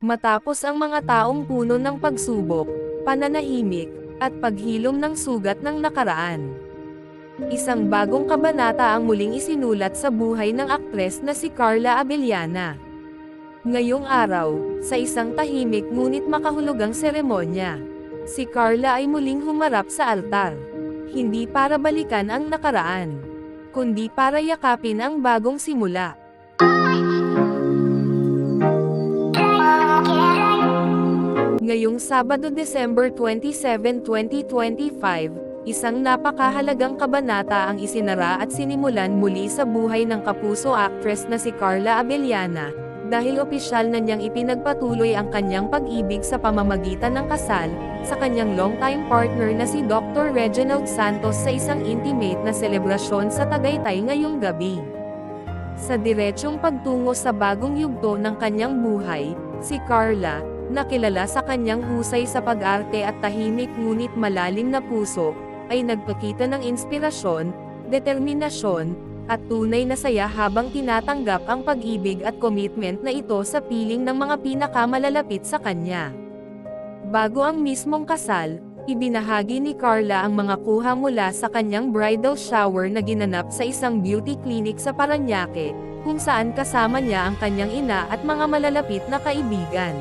Matapos ang mga taong puno ng pagsubok, pananahimik, at paghilom ng sugat ng nakaraan. Isang bagong kabanata ang muling isinulat sa buhay ng aktres na si Carla Abellana. Ngayong araw, sa isang tahimik ngunit makahulugang seremonya, si Carla ay muling humarap sa altar. Hindi para balikan ang nakaraan, kundi para yakapin ang bagong simula. Ngayong Sabado, December 27, 2025, isang napakahalagang kabanata ang isinara at sinimulan muli sa buhay ng kapuso actress na si Carla Abellana, dahil opisyal na niyang ipinagpatuloy ang kanyang pag-ibig sa pamamagitan ng kasal, sa kanyang longtime partner na si Dr. Reginald Santos sa isang intimate na selebrasyon sa Tagaytay ngayong gabi. Sa diretsong pagtungo sa bagong yugto ng kanyang buhay, si Carla, na kilala sa kanyang husay sa pag-arte at tahimik ngunit malalim na puso, ay nagpakita ng inspirasyon, determinasyon, at tunay na saya habang tinatanggap ang pag-ibig at commitment na ito sa piling ng mga pinakamalalapit sa kanya. Bago ang mismong kasal, ibinahagi ni Carla ang mga kuha mula sa kanyang bridal shower na ginanap sa isang beauty clinic sa Parañaque, kung saan kasama niya ang kanyang ina at mga malalapit na kaibigan.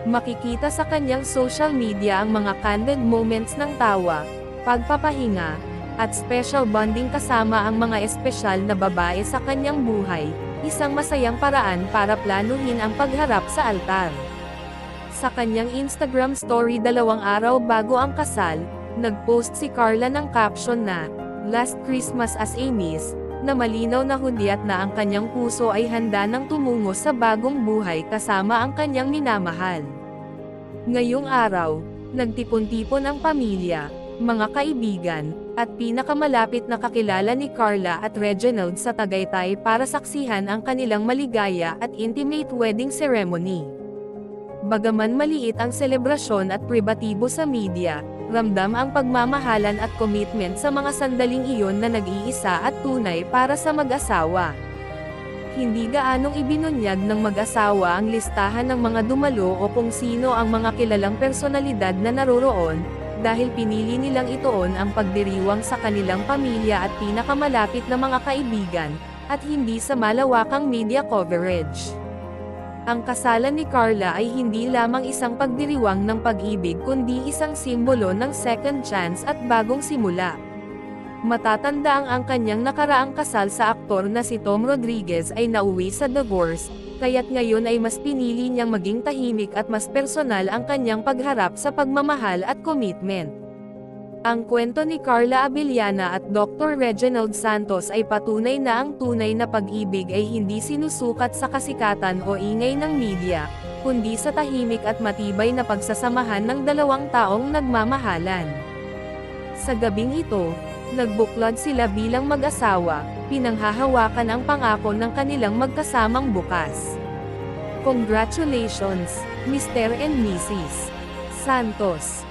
Makikita sa kanyang social media ang mga candid moments ng tawa, pagpapahinga, at special bonding kasama ang mga espesyal na babae sa kanyang buhay, isang masayang paraan para planuhin ang pagharap sa altar. Sa kanyang Instagram story 2 araw bago ang kasal, nagpost si Carla ng caption na, "Last Christmas as a Miss", na malinaw na hudyat na ang kanyang puso ay handa nang tumungo sa bagong buhay kasama ang kanyang minamahal. Ngayong araw, nagtipon-tipon ang pamilya, mga kaibigan, at pinakamalapit na kakilala ni Carla at Reginald sa Tagaytay para saksihan ang kanilang maligaya at intimate wedding ceremony. Bagaman maliit ang selebrasyon at pribatibo sa media, ramdam ang pagmamahalan at commitment sa mga sandaling iyon na nag-iisa at tunay para sa mag-asawa. Hindi gaanong ibinunyag ng mag-asawa ang listahan ng mga dumalo o kung sino ang mga kilalang personalidad na naroroon, dahil pinili nilang ituon ang pagdiriwang sa kanilang pamilya at pinakamalapit na mga kaibigan, at hindi sa malawakang media coverage. Ang kasalan ni Carla ay hindi lamang isang pagdiriwang ng pag-ibig kundi isang simbolo ng second chance at bagong simula. Matatanda ang kanyang nakaraang kasal sa aktor na si Tom Rodriguez ay nauwi sa divorce, kaya't ngayon ay mas pinili niyang maging tahimik at mas personal ang kanyang pagharap sa pagmamahal at commitment. Ang kwento ni Carla Abellana at Dr. Reginald Santos ay patunay na ang tunay na pag-ibig ay hindi sinusukat sa kasikatan o ingay ng media, kundi sa tahimik at matibay na pagsasamahan ng dalawang taong nagmamahalan. Sa gabing ito, nagbuklod sila bilang mag-asawa, pinanghahawakan ang pangako ng kanilang magkasamang bukas. Congratulations, Mr. and Mrs. Santos!